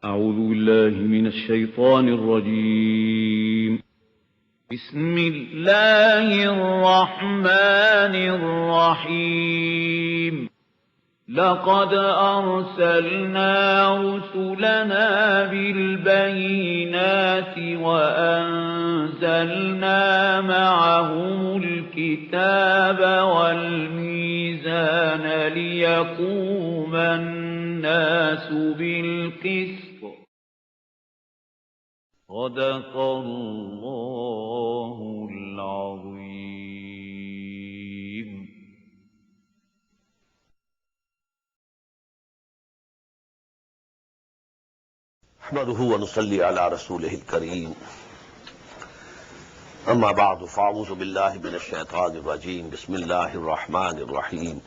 أعوذ بالله من الشيطان الرجيم. بسم الله الرحمن الرحيم. لقد أرسلنا رسلنا بالبينات وأنزلنا معهم الكتاب والميزان ليقوم الناس بالقسط. صدق الله العظيم. احمده ونصلي على رسوله الكريم. اما بعد فاعوذ بالله من الشيطان الرجيم. بسم الله الرحمن الرحيم.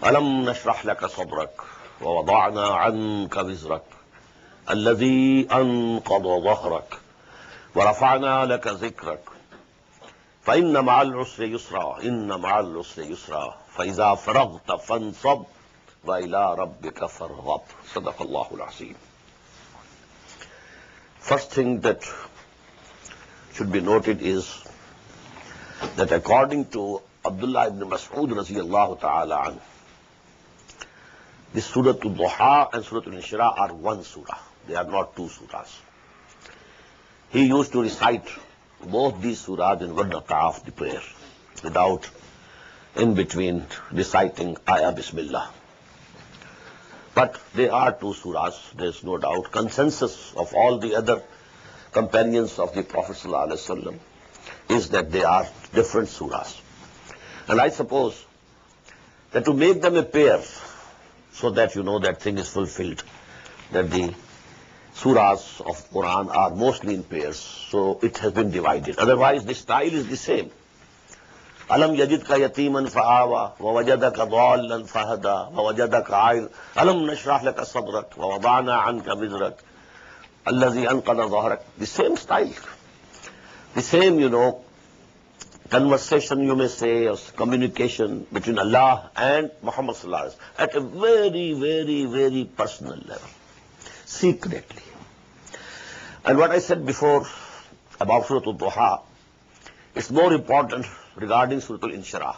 الم نشرح لك صدرك ووضعنا عنك وزرك الذي انقض ظهرك ورفعنا لك ذكرك فإن مع العسر يسرا إن مع العسر يسرا فإذا فرغت فانصب وإلى ربك فارغب. صدق الله العظيم. First thing that should be noted is that according to Abdullah ibn Mas'ud radiyallahu ta'ala anhu, this Surah Al-Duha and Surah Al-Inshirah are one surah. They are not two surahs. He used to recite both these surahs in one rak'ah of the prayer, without in between reciting Ayah Bismillah. But they are two surahs, there is no doubt. Consensus of all the other companions of the Prophet ﷺ is that they are different surahs. And I suppose that to make them a pair, so that you know that thing is fulfilled, that the surahs of Quran are mostly in pairs, so it has been divided. Otherwise the style is the same. Alam yajidka yatiman fa'awa wa wajadaka dhallan fahada wa wajadaka a'il alam nashrah laka sadrak wa wada'na 'anka wizrak alladhi anqadha dhahrak. The same style, the same, conversation, you may say, or communication between Allah and Muhammad sallallahu alaihi wasallam at a very, very, very personal level, secretly. And what I said before about Surah Al-Duha, it's more important regarding Surah Al-Inshirah,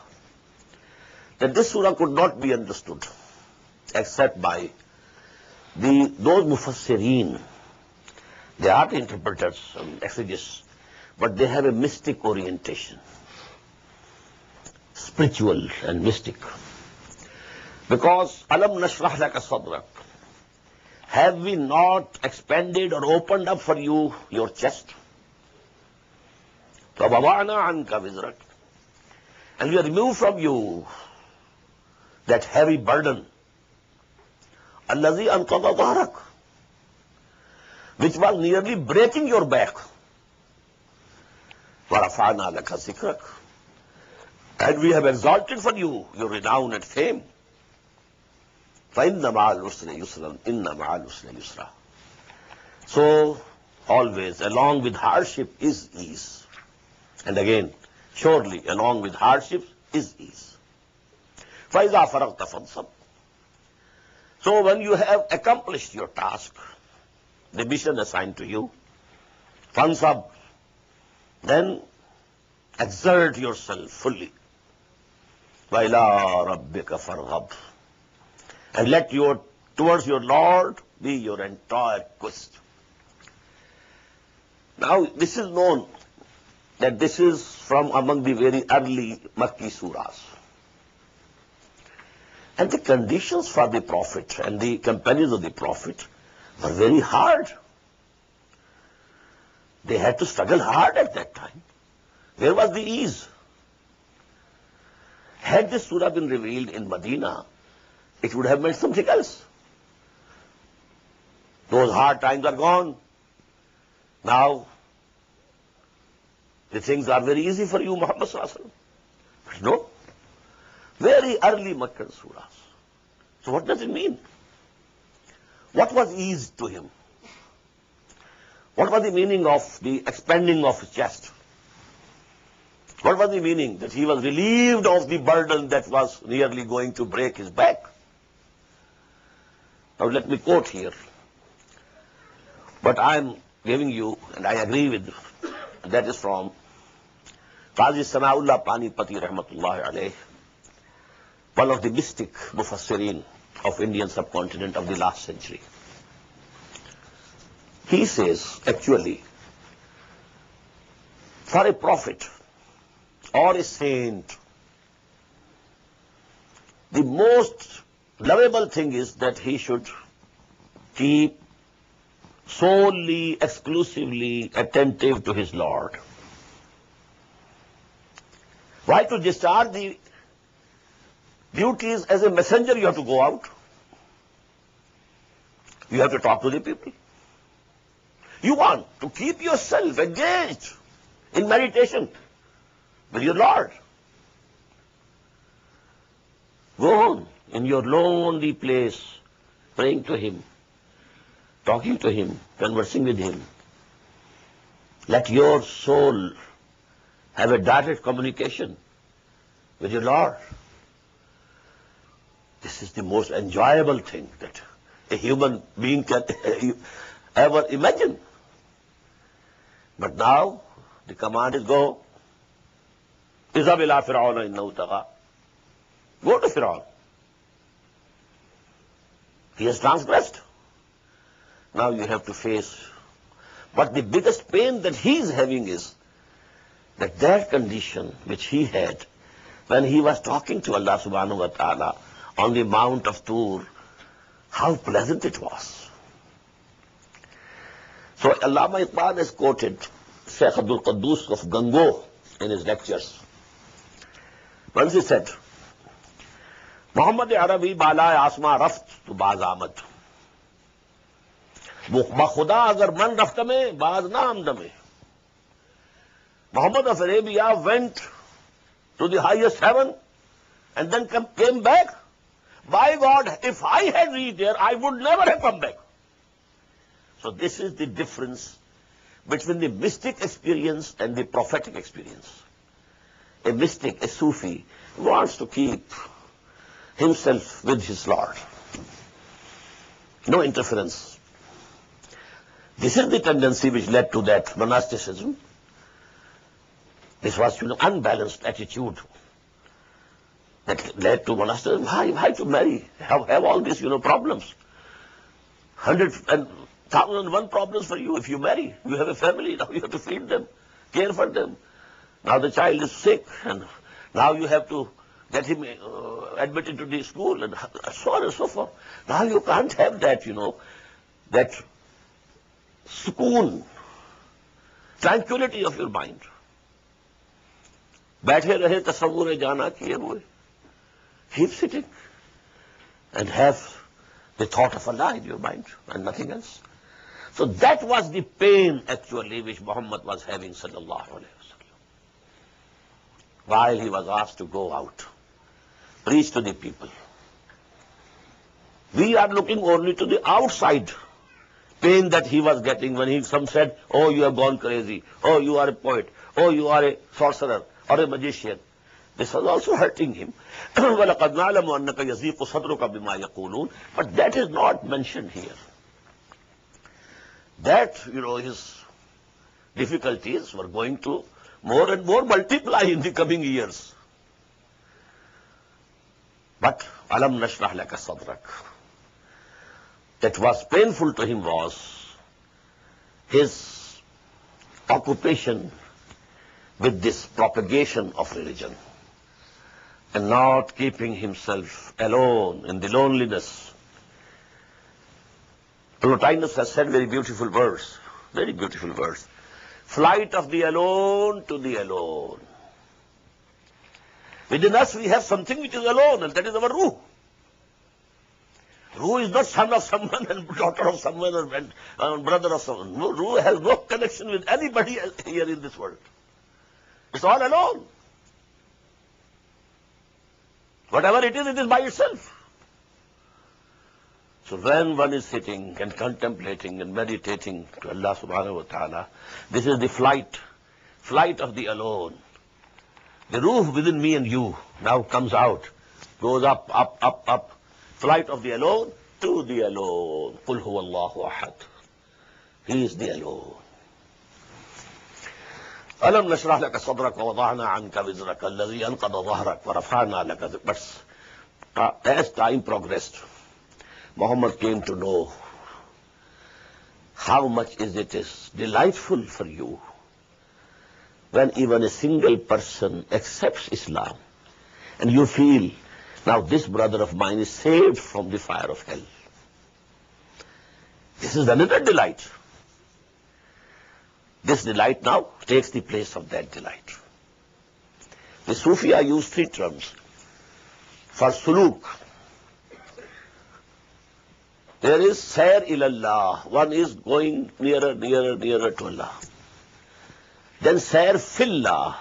that this surah could not be understood except by those mufassirin. They are the interpreters and exegetes, but they have a mystic orientation, spiritual and mystic. Because Alam nashrah laka sadrak, have we not expanded or opened up for you your chest? وَوَضَعْنَا عَنْكَ وِزْرَكَ, and we remove from you that heavy burden, الَّذِي أَنْقَضَ ظَهْرَكَ, which was nearly breaking your back. وَرَفَعْنَا لَكَ ذِكْرَكَ, and we have exalted for you your renown and fame. فَإِنَّ مَعَ الْعُسْرِ يُسْرًا إِنَّ مَعَ الْعُسْرِ يُسْرًا. So always along with hardship is ease. And again, surely along with hardship is ease. فَإِذَا فَرَغْتَ فَانْصَبْ. So when you have accomplished your task, the mission assigned to you, فَانْصَبْ, then exert yourself fully. وَإِلَىٰ رَبِّكَ فَارْغَبْ, and let towards your Lord be your entire quest. Now this is known that this is from among the very early Makki surahs. And the conditions for the Prophet and the companions of the Prophet were very hard. They had to struggle hard at that time. Where was the ease? Had this surah been revealed in Medina, it would have meant something else. Those hard times are gone. Now the things are very easy for you, Muhammad sallallahu alaihi wasallam. But no, very early Makkan surahs. So what does it mean? What was ease to him? What was the meaning of the expanding of his chest? What was the meaning that he was relieved of the burden that was nearly going to break his back? Now let me quote here But I am giving you, and I agree with, that is from Qazi Sanaullah Panipati Rahmatullahi Alayh, one of the mystic mufassirin of Indian subcontinent of the last century. He says, actually, for a prophet or a saint, the most lovable thing is that he should keep solely, exclusively attentive to his Lord. Why? To discharge the duties as a messenger, you have to go out. You have to talk to the people. You want to keep yourself engaged in meditation with your Lord. Go on in your lonely place, praying to Him, talking to Him, conversing with Him. Let your soul have a direct communication with your Lord. This is the most enjoyable thing that a human being can ever imagine. But now the command is go. اذهب إلى فرعون إنه طغى. Go to Fir'aun. He has transgressed. Now you have to face. But the biggest pain that he is having is that condition which he had when he was talking to Allah subhanahu wa ta'ala on the Mount of Tur, how pleasant it was. So Allama Iqbal has quoted Shaykh Abdul Quddus of Gango in his lectures. Once he said, Muhammad Arabi balai asma raft to baaz amad. Khuda agar man rafta mein, baaz na amda mein. Muhammad of Arabia went to the highest heaven and then came back. By God, if I had reached there, I would never have come back. So this is the difference between the mystic experience and the prophetic experience. A mystic, a Sufi, wants to keep himself with his Lord. No interference. This is the tendency which led to that monasticism. This was, unbalanced attitude that led to monasticism. Why to marry? Have all these, problems. 1,001 problems for you if you marry. You have a family, now you have to feed them, care for them. Now the child is sick, and now you have to get him admitted to the school, and so on and so forth. Now you can't have that, that sukoon, tranquility of your mind. बैठे रहे तसव्वुर जाना किए हुए. Keep sitting and have the thought of Allah in your mind and nothing else. So that was the pain actually which Muhammad was having, sallallahu alaihi wasallam, while he was asked to go out, preach to the people. We are looking only to the outside pain that he was getting when some said, oh, you have gone crazy, oh, you are a poet, oh, you are a sorcerer or a magician. This was also hurting him. But that is not mentioned here. That, his difficulties were going to more and more multiply in the coming years. But alam nashrah laka sadrak. That was painful to him was his occupation with this propagation of religion and not keeping himself alone in the loneliness. Plotinus has said very beautiful verse. Flight of the alone to the alone. Within us we have something which is alone, and that is our ruh. Ruh is not son of someone and daughter of someone or brother of someone. No, ruh has no connection with anybody here in this world. It's all alone. Whatever it is by itself. So when one is sitting and contemplating and meditating to Allah subhanahu wa ta'ala, this is the flight of the alone. The ruh within me and you now comes out, goes up, up, up, up. Flight of the alone to the alone. Qul huwa Allahu ahad. He is the alone. أَلَمْ نَشْرَحْ لَكَ صَدْرَكَ وَوَضَعْنَا عَنْكَ وِزْرَكَ الَّذِي أَنْقَضَ ظَهْرَكَ وَرَفَعْنَا لَكَ. But as time progressed, Muhammad came to know how much it is delightful for you when even a single person accepts Islam and you feel, now this brother of mine is saved from the fire of hell. This is another delight. This delight now takes the place of that delight. The Sufiya use three terms for suluk. There is sayr ilallah. One is going nearer to Allah. Then sayr fillah.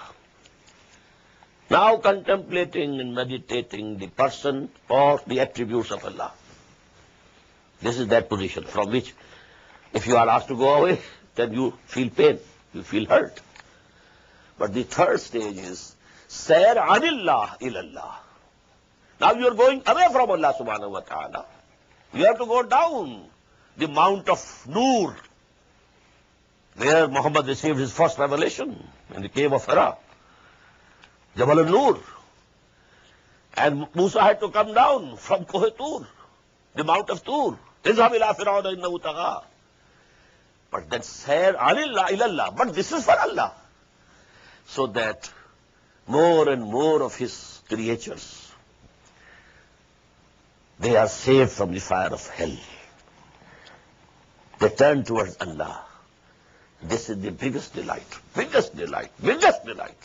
Now contemplating and meditating the person or the attributes of Allah. This is that position from which, if you are asked to go away, then you feel pain, you feel hurt. But the third stage is sayr anillah ilallah. Now you are going away from Allah subhanahu wa ta'ala. You have to go down the mount of Nur, where Muhammad received his first revelation in the cave of Hira, Jabal al-Nur. And Musa had to come down from Koh Tur, the mount of Tur. اذهب إلى فرعون إنه طغى. But that sayr anillah ilallah. But this is for Allah. So that more and more of his creatures, they are saved from the fire of hell. They turn towards Allah. This is the biggest delight, biggest delight, biggest delight.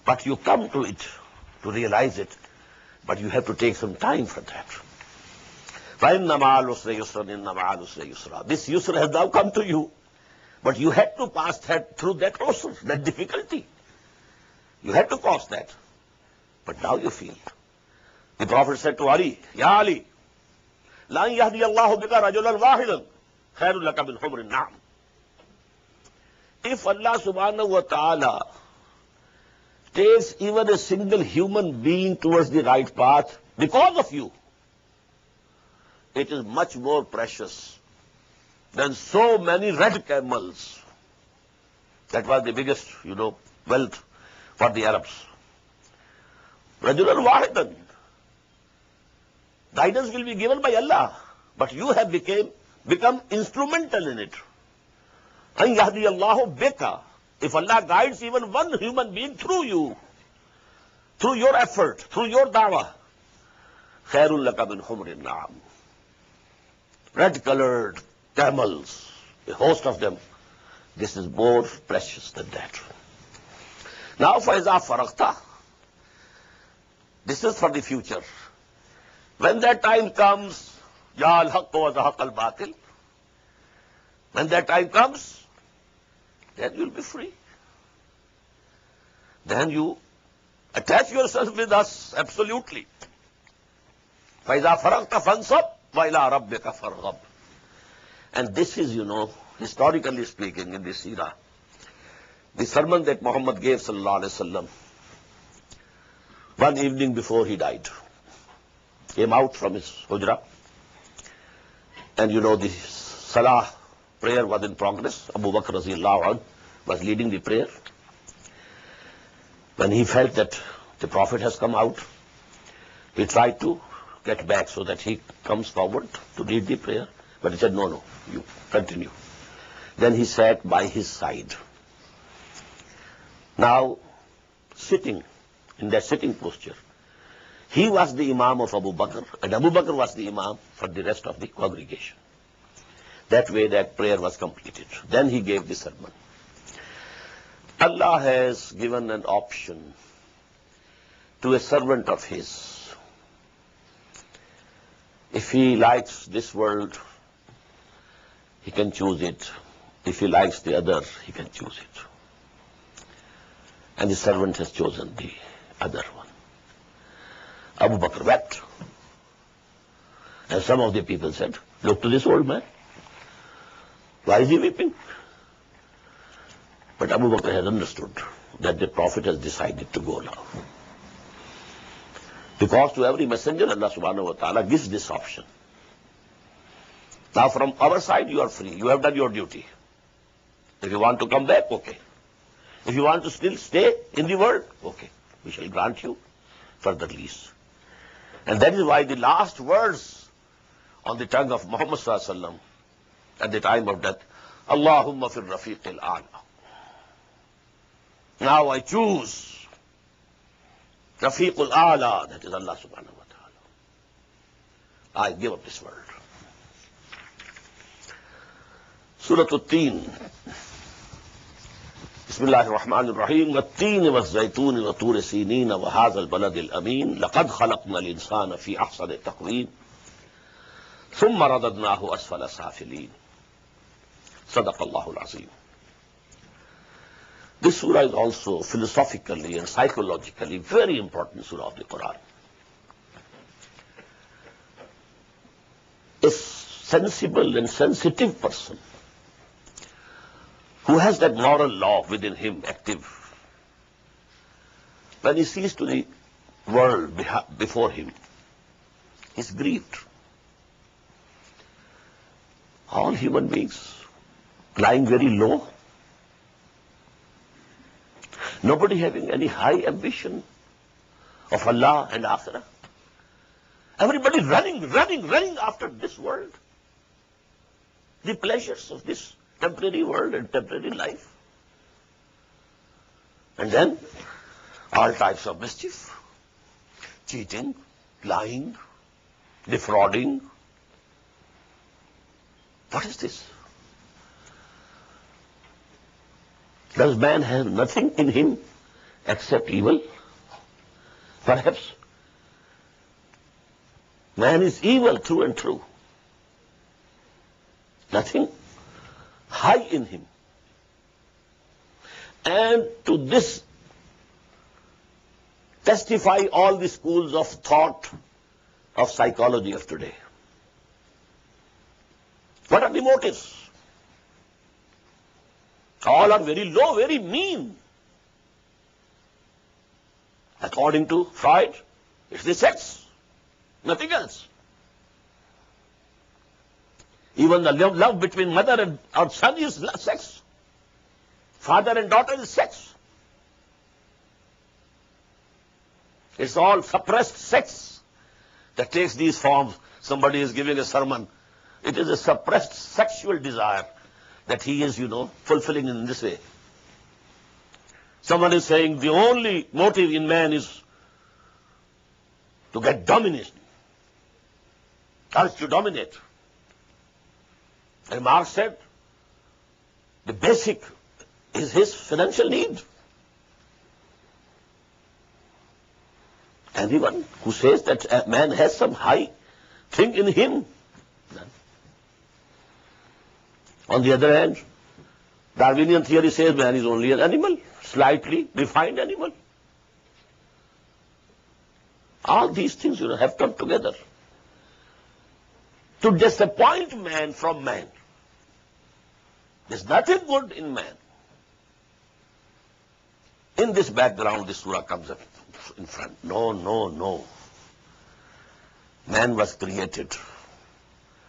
But you come to it, to realize it, but you have to take some time for that. فَإِنَّ مَعَ الْعُسْرِ يُسْرًا إِنَّ مَعَ الْعُسْرِ يُسْرًا. This yusr has now come to you, but you had to pass through that usr, that difficulty. You had to cross that. But now you feel. The Prophet said to Ali, Ya Ali, لَأَنْ يَهْدِيَ اللَّهُ بِكَ رَجُلًا وَاحِدًا خَيْرٌ لَكَ مِنْ حُمْرِ النَّعَمِ. If Allah subhanahu wa ta'ala takes even a single human being towards the right path because of you, it is much more precious than so many red camels. That was the biggest, wealth for the Arabs. Rajulan wahidan. Guidance will be given by Allah, but you have become instrumental in it. An yahdi Allahu bika. If Allah guides even one human being through you, through your effort, through your da'wah, khairul laka min humrin na'am. Red-colored camels, a host of them. This is more precious than that. Now, فَإِذَا فَرَغْتَ. This is for the future. When that time comes, جَاءَ الْحَقُّ وَزَهَقَ الْبَاطِلِ. When that time comes, then you'll be free. Then you attach yourself with us, absolutely. فَإِذَا فَرَغْتَ فَانْصَبْ وَإِلَىٰ رَبِّكَ فَارْغَبْ. And this is, historically speaking, in this era, the sermon that Muhammad gave, sallallahu alaihi wasallam, one evening before he died, came out from his hujra, and the salah prayer was in progress. Abu Bakr radhiyallahu anhu was leading the prayer. When he felt that the Prophet has come out, he tried to get back so that he comes forward to lead the prayer. But he said, no, you continue. Then he sat by his side. Now, sitting, in that sitting posture, he was the Imam of Abu Bakr, and Abu Bakr was the Imam for the rest of the congregation. That way that prayer was completed. Then he gave the sermon. Allah has given an option to a servant of his. If he likes this world, he can choose it. If he likes the other, he can choose it. And the servant has chosen the other one. Abu Bakr wept. And some of the people said, look to this old man. Why is he weeping? But Abu Bakr has understood that the Prophet has decided to go now. Because to every messenger, Allah subhanahu wa ta'ala gives this option. Now from our side you are free. You have done your duty. If you want to come back, okay. If you want to still stay in the world, okay. We shall grant you further lease. And that is why the last words on the tongue of Muhammad sallallahu alaihi wasallam at the time of death, Allahumma fir rafiq al-a'la. Now I choose Rafiq al-a'la, that is Allah subhanahu wa ta'ala. I give up this world. Surah At-Teen. Bismillah ar-Rahman ar-Rahim. وَالتِّينِ وَالزَّيْتُونِ وَطُورِ سِينِينَ وَهَذَا الْبَلَدِ الْأَمِينَ لَقَدْ خَلَقْنَا الْإِنسَانَ فِي أَحْسَنِ تَقْوِيمٍ ثُمَّ رَدَدْنَاهُ أَسْفَلَ سَافِلِينَ صدق الله العظيم. This surah is also philosophically and psychologically very important surah of the Quran. A sensible and sensitive person who has that moral law within him active, when he sees to the world before him, he is grieved. All human beings lying very low, nobody having any high ambition of Allah and Akhirah. Everybody running after this world, the pleasures of this temporary world and temporary life. And then all types of mischief, cheating, lying, defrauding. What is this? Does man have nothing in him except evil? Perhaps man is evil through and through. Nothing high in him. And to this testify all the schools of thought of psychology of today. What are the motives? All are very low, very mean. According to Freud, it's the sex, nothing else. Even the love between mother and son is sex. Father and daughter is sex. It's all suppressed sex that takes these forms. Somebody is giving a sermon. It is a suppressed sexual desire that he is, fulfilling in this way. Someone is saying the only motive in man is to get domination, urge to dominate. And Marx said the basic is his financial need. Anyone who says that a man has some high thing in him. On the other hand, Darwinian theory says man is only an animal, slightly refined animal. All these things, have come together to disappoint man from man. There's nothing good in man. In this background, this surah comes up in front. No. Man was created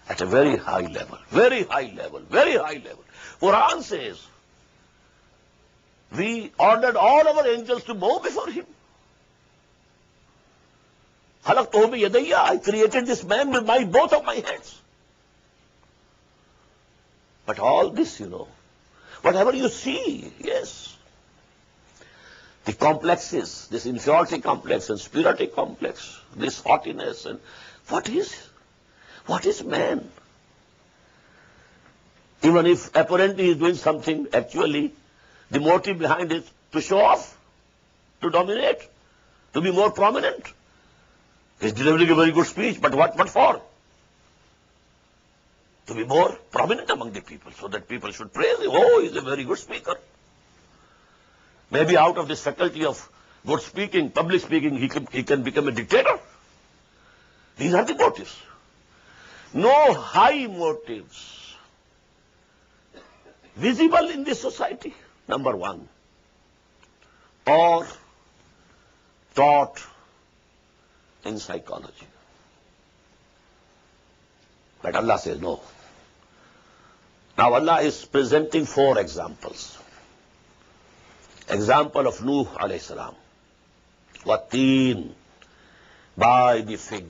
at a very high level. Quran says, we ordered all our angels to bow before him. I created this man with both of my hands. But all this, whatever you see, yes. The complexes, this inferiority complex and superiority complex, this haughtiness, and what is man? Even if apparently he is doing something, actually, the motive behind it to show off, to dominate, to be more prominent. He's delivering a very good speech, but what for? To be more prominent among the people, so that people should praise him. Oh, he's a very good speaker. Maybe out of this faculty of good speaking, public speaking, he can become a dictator. These are the motives. No high motives visible in this society, number one, or taught in psychology. But Allah says no. Now Allah is presenting 4 examples. Example of Nuh alayhi salam. Wateen, by the fig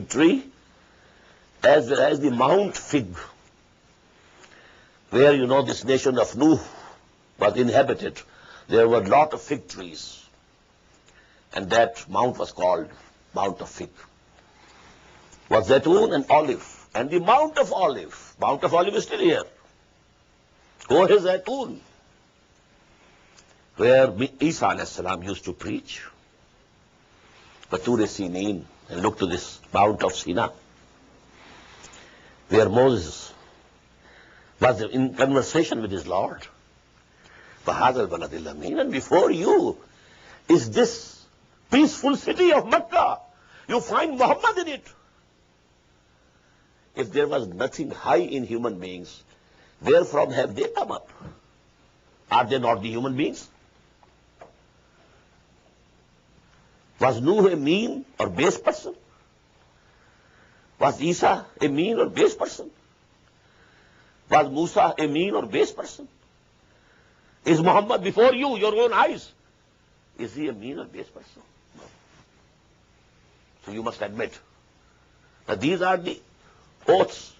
tree, as well as the Mount Fig, where this nation of Nuh was inhabited. There were a lot of fig trees, and that mount was called Mount of Fig. Was Zaytun and olive, and the Mount of Olive. Mount of Olive is still here. Go is Zaytun, where Isa alayhi salam used to preach. Batur Sinin, and look to this Mount of Sinai, where Moses was in conversation with his Lord. And before you is this peaceful city of Mecca. You find Muhammad in it. If there was nothing high in human beings, where from have they come up? Are they not the human beings? Was Nuh a mean or base person? Was Isa a mean or base person? Was Musa a mean or base person? Is Muhammad before you, your own eyes, is he a mean or base person? No. So you must admit that these are the oaths.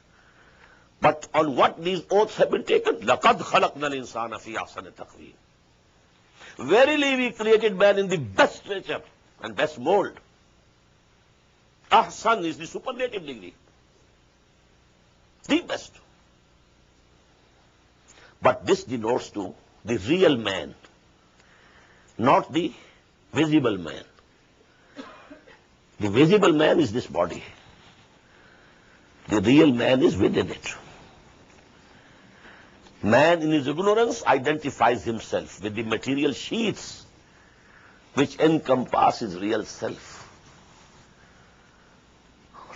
But on what these oaths have been taken? لَقَدْ خَلَقْنَا الْإِنسَانَ فِي أَحْسَنِ تَقْوِيمٍ. Verily we created man in the best nature and best mold. Ahsan is the superlative degree. The best. But this denotes to the real man, not the visible man. The visible man is this body. The real man is within it. Man in his ignorance identifies himself with the material sheaths which encompass his real self.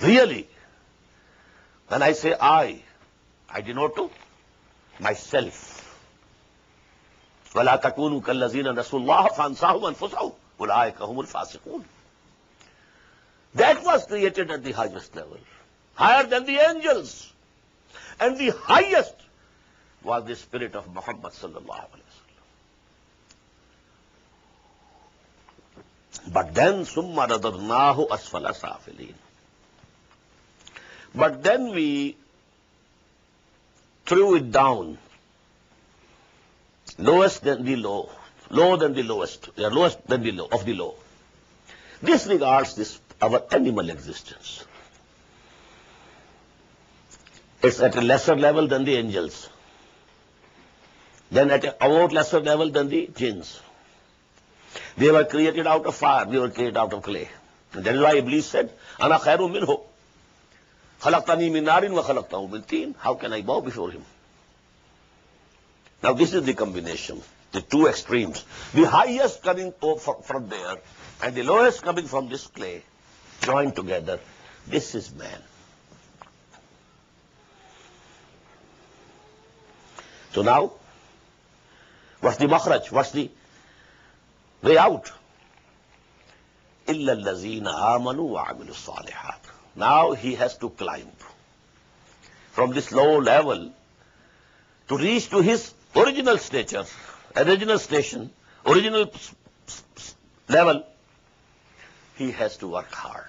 Really, when I say I denote to myself. وَلَا تَكُونُوا كَالَّذِينَ نَسُوا اللَّهَ فَأَنسَاهُمْ أَنفُسَهُمْ أُولَٰئِكَ هُمُ الْفَاسِقُونَ. That was created at the highest level, higher than the angels. And the highest was the spirit of Muhammad sallallahu alaihi wasallam. But then ثُمَّ رَدَدْنَاهُ أَسْفَلَ سَافِلِينَ. But then we threw it down, lowest than the low, low than the lowest, lowest than the low of the low. This regards this our animal existence. It's at a lesser level than the angels, then at a more lesser level than the jinns. They were created out of fire, we were created out of clay. And that is why Iblis said, "Ana khairum minhu. Khalaqtani min narin wa khalaqtahu min teen." How can I bow before him? Now this is the combination, the two extremes. The highest coming from there and the lowest coming from this clay, joined together. This is man. So now, what's the makhraj? What's the way out? إِلَّا الَّذِينَ آمَنُوا وَعَمِلُوا الصَّالِحَاتِ. Now he has to climb from this low level to reach to his original stature, original station, original level. He has to work hard.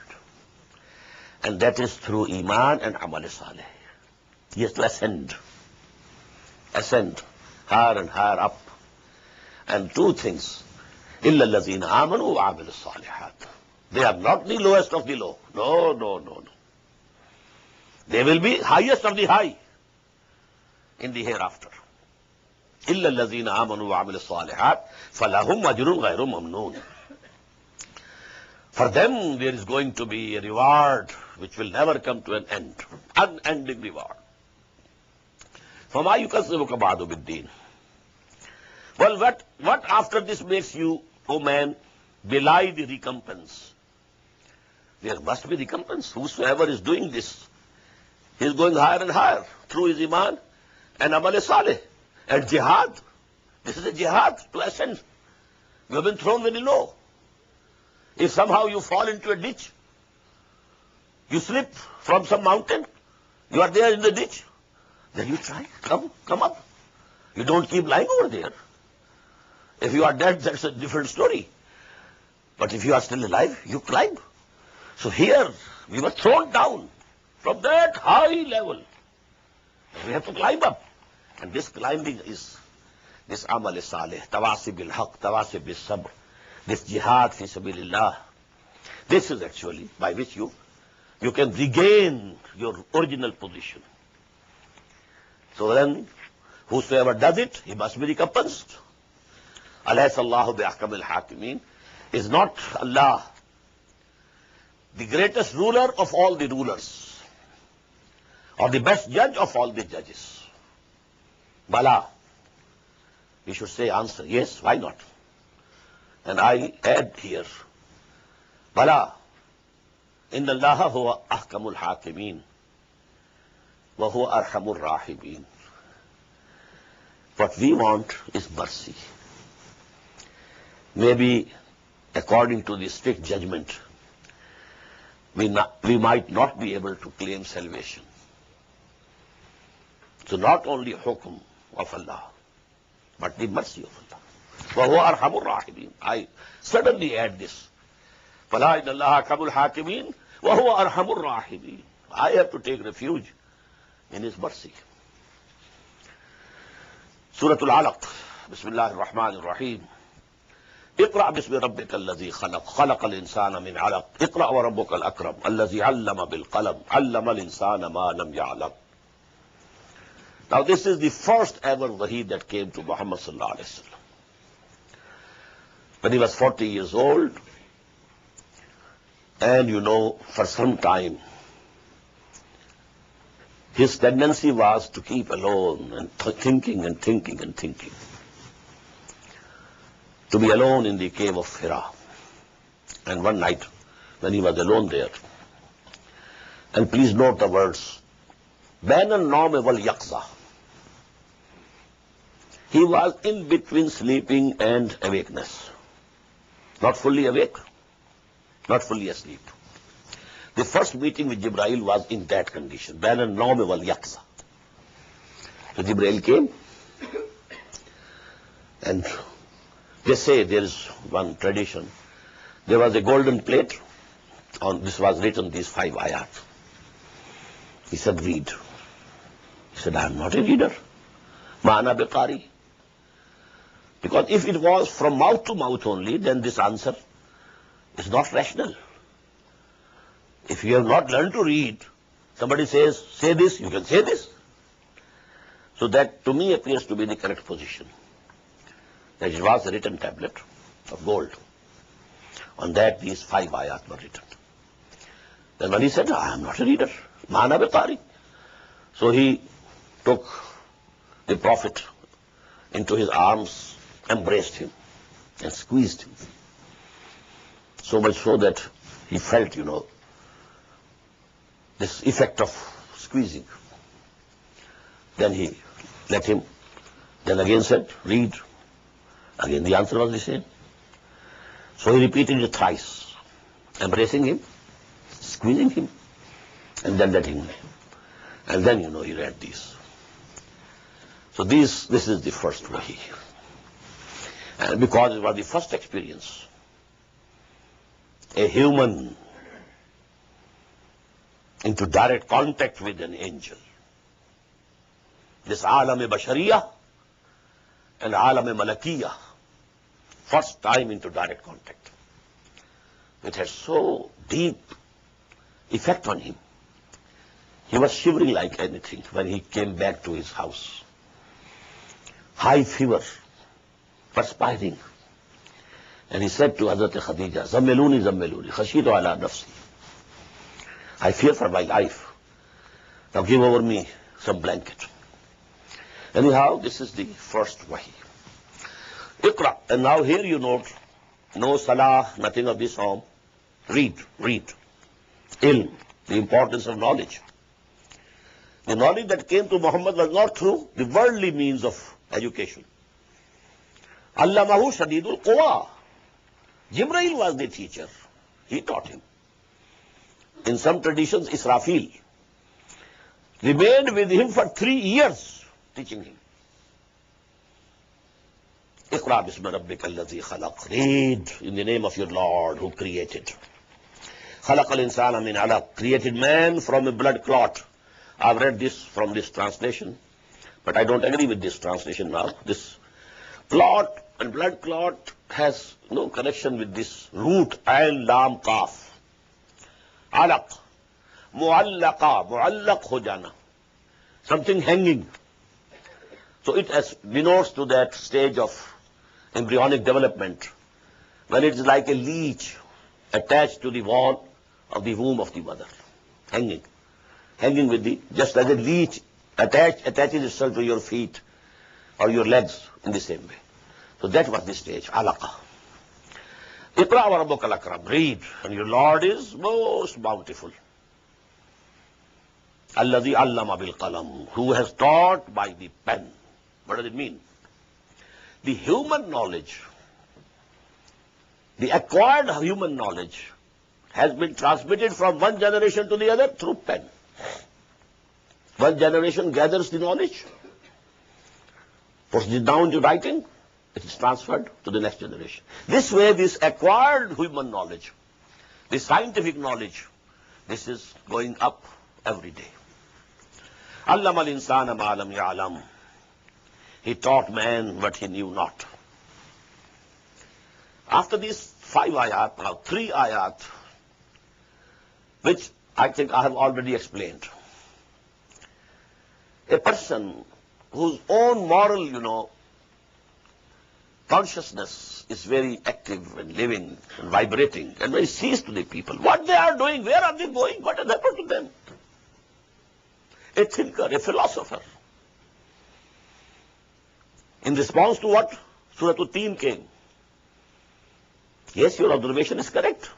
And that is through Iman and Amal Saleh. He has to ascend higher and higher up. And two things. إِلَّا الَّذِينَ آمَنُوا وَعَمِلُوا الصَّالِحَاتِ. They are not the lowest of the low. No. They will be highest of the high in the hereafter. إِلَّا الَّذِينَ آمَنُوا وَعَمِلُوا الصَّالِحَاتِ فَلَهُمْ أَجْرٌ غَيْرُ مَمْنُونٍ. For them there is going to be a reward which will never come to an end. Unending reward. فَمَا يُكَذِّبُكَ بَعْدُ بِالدِّينِ. Well, what after this makes you, O man, belie the recompense? There must be recompense. Whosoever is doing this, he is going higher and higher through his Iman and Amal Saleh and jihad. This is a jihad to ascend. You have been thrown very low. If somehow you fall into a ditch, you slip from some mountain, you are there in the ditch, then you try. Come up. You don't keep lying over there. If you are dead, that's a different story. But if you are still alive, you climb. So here, we were thrown down from that high level. We have to climb up. And this climbing is this amal salih, tawasi bil haq, tawasi bil sabr, this jihad fi sabilillah. This is actually by which you can regain your original position. So then, whosoever does it, he must be recompensed. Alayhi sallahu bi ahkamil hakimin. Is not Allah the greatest ruler of all the rulers, or the best judge of all the judges? Bala. We should say answer, yes, why not? And I add here, Bala, inna Allaha huwa ahkamul hakimin, wa huwa arhamur rahimin. What we want is mercy. Maybe according to the strict judgment, we might not be able to claim salvation. So not only hukum of Allah, but the mercy of Allah. وَهُوَ أَرْحَمُ الرَّاحِمِينَ. I suddenly add this. فَلَا إِنَّ اللَّهَ حَكَمُ الْحَاكِمِينَ وَهُوَ أَرْحَمُ الرَّاحِمِينَ. I have to take refuge in His mercy. Surah Al-Alaq. Bismillah ar-Rahman ar-Rahim. اقرأ باسم ربك الذي خلق خلق الإنسان من علق اقرأ وربك الأكرم الذي علم بالقلم علم الإنسان ما لم يعلم. Now this is the first ever wahi that came to Muhammad sallallahu alaihi wasallam. When he was 40 years old, and for some time, his tendency was to keep alone and thinking and thinking and thinking. To be alone in the cave of Hira. And one night, when he was alone there, and please note the words, Bain an-nawm wal yaqza. He was in between sleeping and awakeness. Not fully awake, not fully asleep. The first meeting with Jibreel was in that condition. Bain an-nawm wal yaqza. So Jibreel came, and they say there is one tradition. There was a golden plate. On this was written these 5 ayat. He said, read. He said, I am not a reader. Ma'ana biqari. Because if it was from mouth to mouth only, then this answer is not rational. If you have not learned to read, somebody says, say this, you can say this. So that to me appears to be the correct position. That it was a written tablet of gold. On that these 5 ayat were written. Then when he said, I am not a reader, Ma'ana biqari. So he took the Prophet into his arms, embraced him, and squeezed him. So much so that he felt, this effect of squeezing. Then he let him, then again said, read. Again the answer was the same. So he repeated it thrice, embracing him, squeezing him, and then letting him. And then, he read these. So this is the first wahi. And because it was the first experience, a human into direct contact with an angel. This alam-e-bashariyah and alam-e-malakiyah, first time into direct contact. It had so deep effect on him. He was shivering like anything when he came back to his house. High fever, perspiring. And he said to Hazrat Khadija, Zammiluni, Zammiluni, khashitu ala nafsi. I fear for my life. Now give over me some blanket. Anyhow, this is the first wahi. Iqra. And now here you note, no salah, nothing of this form. Read. Ilm, the importance of knowledge. The knowledge that came to Muhammad was not through the worldly means of education. Allamahu shadidul quwa. Jibreel was the teacher. He taught him. In some traditions, Israfil. remained with him for 3 years, teaching him. Iqra bismi rabbika alladhi khalaq. Read in the name of your Lord who created. Khalaqal insana min alaq. Created man from a blood clot. I've read this from this translation, but I don't agree with this translation now. This clot and blood clot has no connection with this root, ayn, lam, kaf. Alaq. Muallaqa. Muallaq ho jana. Something hanging. So it denotes to that stage of embryonic development when it is like a leech attached to the wall of the womb of the mother. Hanging with the, just as a leech attaches itself to your feet or your legs in the same way. So that was the stage, alaqa. Iqra wa rabbukal akram. Read, and your Lord is most bountiful. Alladhi allama bil qalam. Who has taught by the pen. What does it mean? The human knowledge, the acquired human knowledge has been transmitted from one generation to the other through pen. One generation gathers the knowledge, puts it down to writing, it is transferred to the next generation. This way, this acquired human knowledge, this scientific knowledge, this is going up every day. Allama al-insana ma lam ya'lam. He taught man what he knew not. After these 5 ayat, now 3 ayat, which I think I have already explained. A person whose own moral, consciousness is very active and living and vibrating, and when he sees to the people what they are doing, where are they going, what has happened to them. A thinker, a philosopher. In response to what Surah Al-Teen came. Yes, your observation is correct.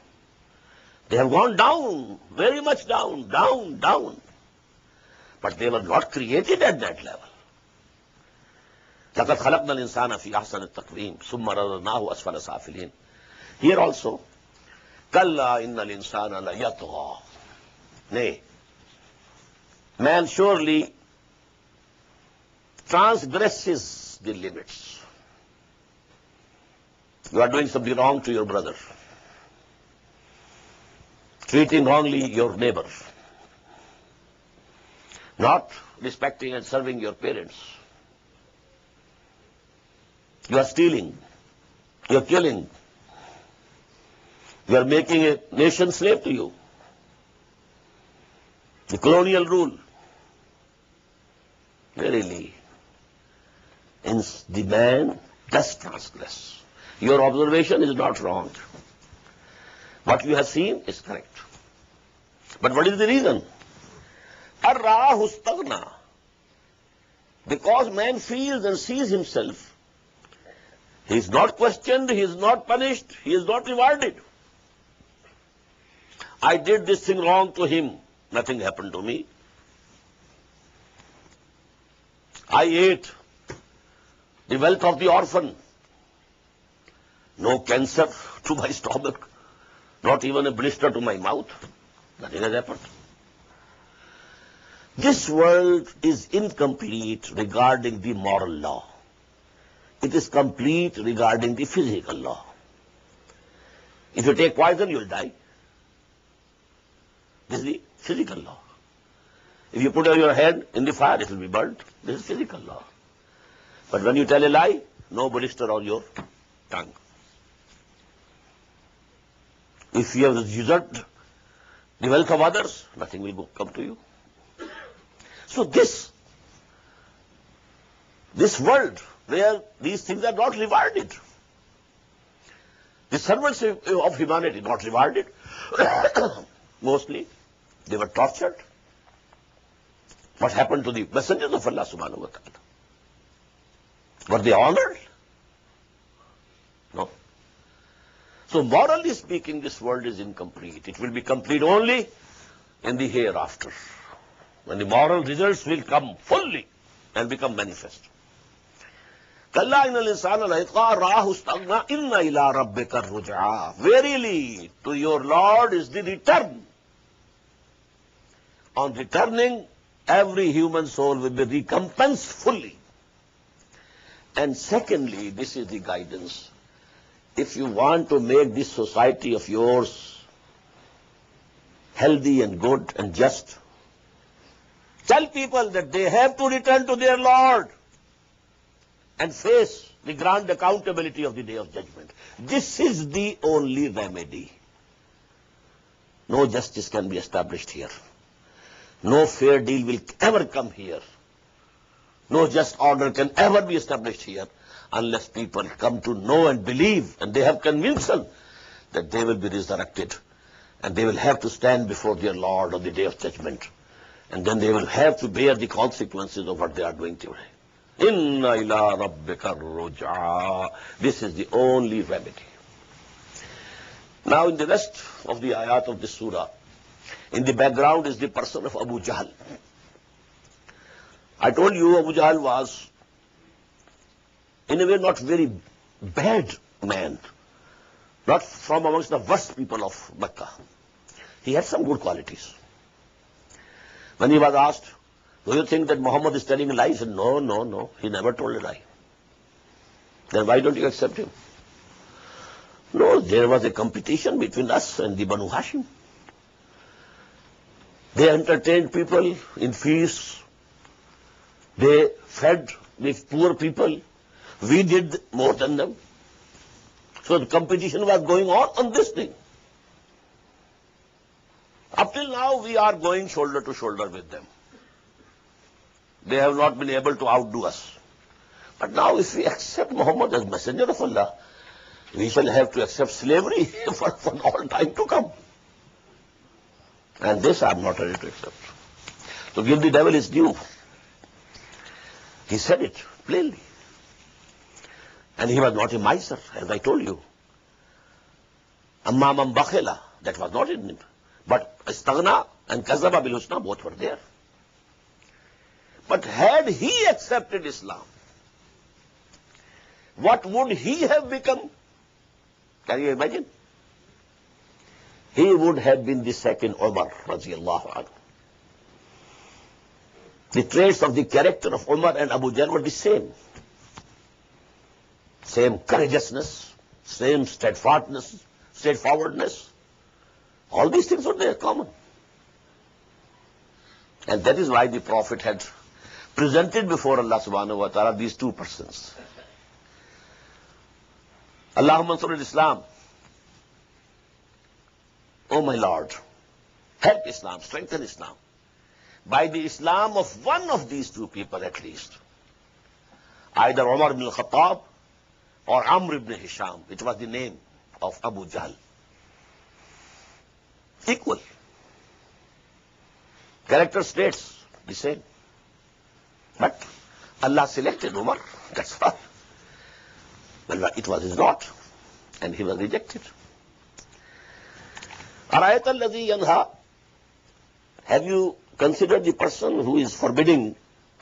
They have gone down, very much down, down. But they were not created at that level. لَقَدْ خَلَقْنَا الْإِنسَانَ فِي أَحْسَنِ التَّقْوِيمِ ثُمَّ رَدَدْنَاهُ أَسْفَلَ سَافِلِينَ. Here also, كَلَّا إِنَّ الْإِنسَانَ لَيَطْغَى. Nay, man surely transgresses the limits. You are doing something wrong to your brother, treating wrongly your neighbor, not respecting and serving your parents. You are stealing, you are killing, you are making a nation slave to you. The colonial rule. Verily, the man does transgress. Your observation is not wrong. What you have seen is correct. But what is the reason? Ar-ra'ahu istaghna. Because man feels and sees himself, he is not questioned, he is not punished, he is not rewarded. I did this thing wrong to him, nothing happened to me. I ate the wealth of the orphan. No cancer to my stomach, not even a blister to my mouth. Nothing has happened. This world is incomplete regarding the moral law. It is complete regarding the physical law. If you take poison, you will die. This is the physical law. If you put your head in the fire, it will be burnt. This is physical law. But when you tell a lie, no blister on your tongue. If you have usurped the wealth of others, nothing will come to you. So this world where these things are not rewarded, the servants of humanity not rewarded, mostly they were tortured. What happened to the messengers of Allah subhanahu wa ta'ala? Were they honored? No. So morally speaking, this world is incomplete. It will be complete only in the hereafter, when the moral results will come fully and become manifest. Kalla innal insana la yatgha ra'ahu istaghna inna ila rabbika ar-ruj'a. Verily, to your Lord is the return. On returning, every human soul will be recompensed fully. And secondly, this is the guidance. If you want to make this society of yours healthy and good and just, tell people that they have to return to their Lord and face the grand accountability of the Day of Judgment. This is the only remedy. No justice can be established here. No fair deal will ever come here. No just order can ever be established here unless people come to know and believe, and they have conviction that they will be resurrected and they will have to stand before their Lord on the Day of Judgment. And then they will have to bear the consequences of what they are doing today. Inna ila rabbika ruj'a. This is the only remedy. Now in the rest of the ayat of this surah, in the background is the person of Abu Jahl. I told you Abu Jahl was, in a way, not very bad man, not from amongst the worst people of Mecca. He had some good qualities. When he was asked, do you think that Muhammad is telling a lie? He said, no, he never told a lie. Then why don't you accept him? No, there was a competition between us and the Banu Hashim. They entertained people in feasts. They fed the poor people. We did more than them. So the competition was going on this thing. Up till now, we are going shoulder to shoulder with them. They have not been able to outdo us. But now if we accept Muhammad as messenger of Allah, we shall have to accept slavery for all time to come. And this I am not ready to accept. So give the devil his due. He said it plainly. And he was not a miser, as I told you. Amma man bakhila, that was not in him. But istaghna and kazaba bil husna, both were there. But had he accepted Islam, what would he have become? Can you imagine? He would have been the second Umar, radiallahu anhu. The traits of the character of Umar and Abu Jahl were the same. Same courageousness, same straightforwardness. All these things were there common. And that is why the Prophet had presented before Allah subhanahu wa ta'ala these two persons. Allahumma ansur al-Islam. Oh my Lord, help Islam, strengthen Islam. By the Islam of one of these two people at least. Either Umar ibn al-Khattab or Amr ibn Hisham, which was the name of Abu Jahl. Equal. Character states the same. But Allah selected Umar, that's why. Well, it was his lot, and he was rejected. Ayat alladhi yanha. Have you considered the person who is forbidding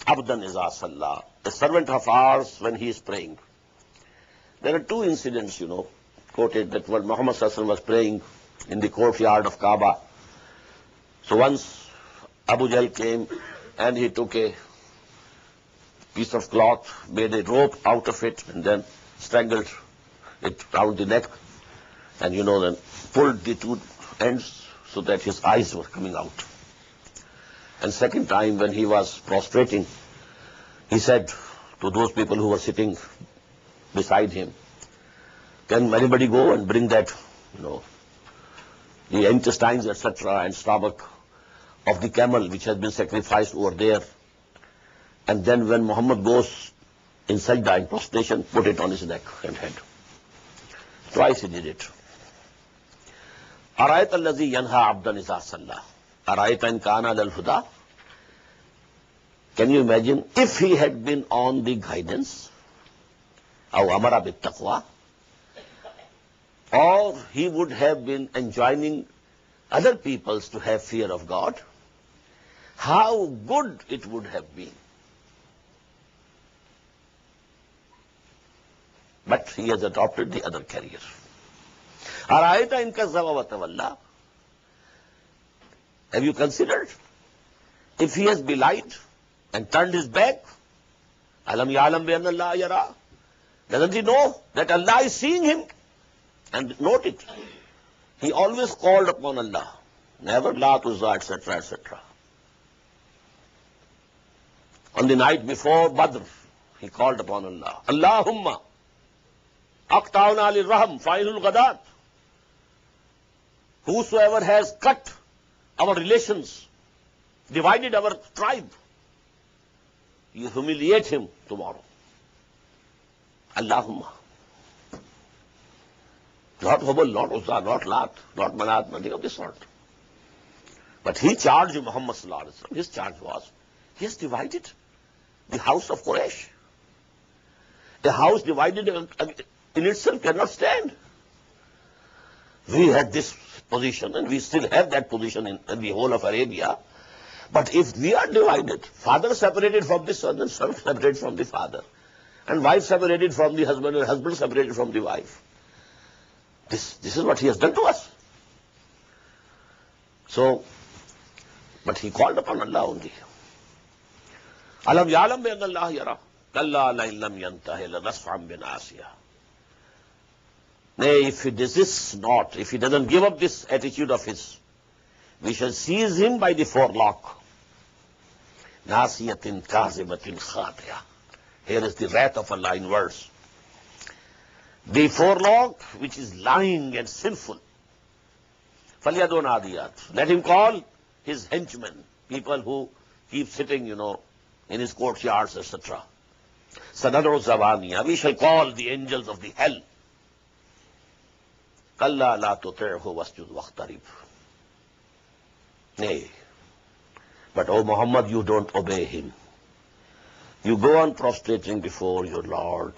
abdan iza salla, the servant of ours when he is praying? There are two incidents, quoted that when Muhammad sallallahu alaihi wasallam was praying in the courtyard of Kaaba. So once Abu Jahl came and he took a piece of cloth, made a rope out of it, and then strangled it round the neck, and then pulled the two ends so that his eyes were coming out. And second time when he was prostrating, he said to those people who were sitting beside him, can anybody go and bring that, the intestines, etc., and stomach of the camel which has been sacrificed over there. And then when Muhammad goes in sajda, in prostration, put it on his neck and head. Twice he did it. Arayta alladhi yanha abdan iza salla. Arayta in kana al huda. Can you imagine if he had been on the guidance, aw amara bit taqwa, or he would have been enjoining other peoples to have fear of God, how good it would have been. But he has adopted the other career. Arayta in kazzaba wa tawalla. Have you considered if he has belied and turned his back, alam ya'lam bi anna Allah yara, doesn't he know that Allah is seeing him? And note it, he always called upon Allah, never la tuzza, etc., etc. On the night before Badr, he called upon Allah, Allahumma aqta'una lirrahm fa'ilul ghadat. Whosoever has cut our relations, divided our tribe, you humiliate him tomorrow. Allahumma. Not Hubal, not Uzza, not Lat, not Manat, nothing of this sort. But he charged Muhammad sallallahu alaihi wasallam. His charge was, he has divided the house of Quraysh. The house divided in itself cannot stand. We had this position and we still have that position in the whole of Arabia. But if we are divided, father separated from the son and son separated from the father, and wife separated from the husband and husband separated from the wife, this is what he has done to us. So, but he called upon Allah only. Alam ya'lam bi anna Allah yara, kalla la illam yantahi la nasfa'an bin asiya. Nay, if he desists not, if he doesn't give up this attitude of his, we shall seize him by the forelock. Nasiyatin kazibatin khatiya. Here is the wrath of Allah in verse. The forelock which is lying and sinful. Falyadun adiyat. Let him call his henchmen, people who keep sitting, in his courtyards, etc. Sanadru Zavaniya. We shall call the angels of the hell. Kalla la tuti'hu wasjud waqtarib. Nay. But, O Muhammad, you don't obey him. You go on prostrating before your Lord